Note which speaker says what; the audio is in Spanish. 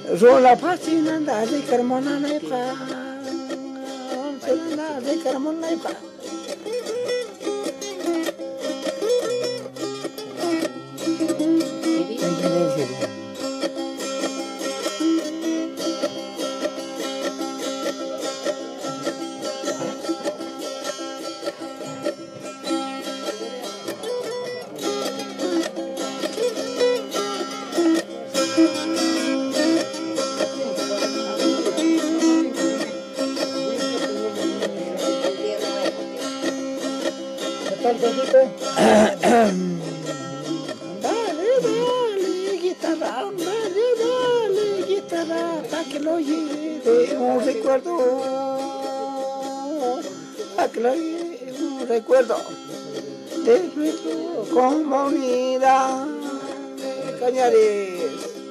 Speaker 1: Rola fascinanda de Carmona Nepa, de Carmona Nepa. Dale, guitarra, para que lo lleve un recuerdo, para que lo lleve un recuerdo de nuestra comunidad de Cañares.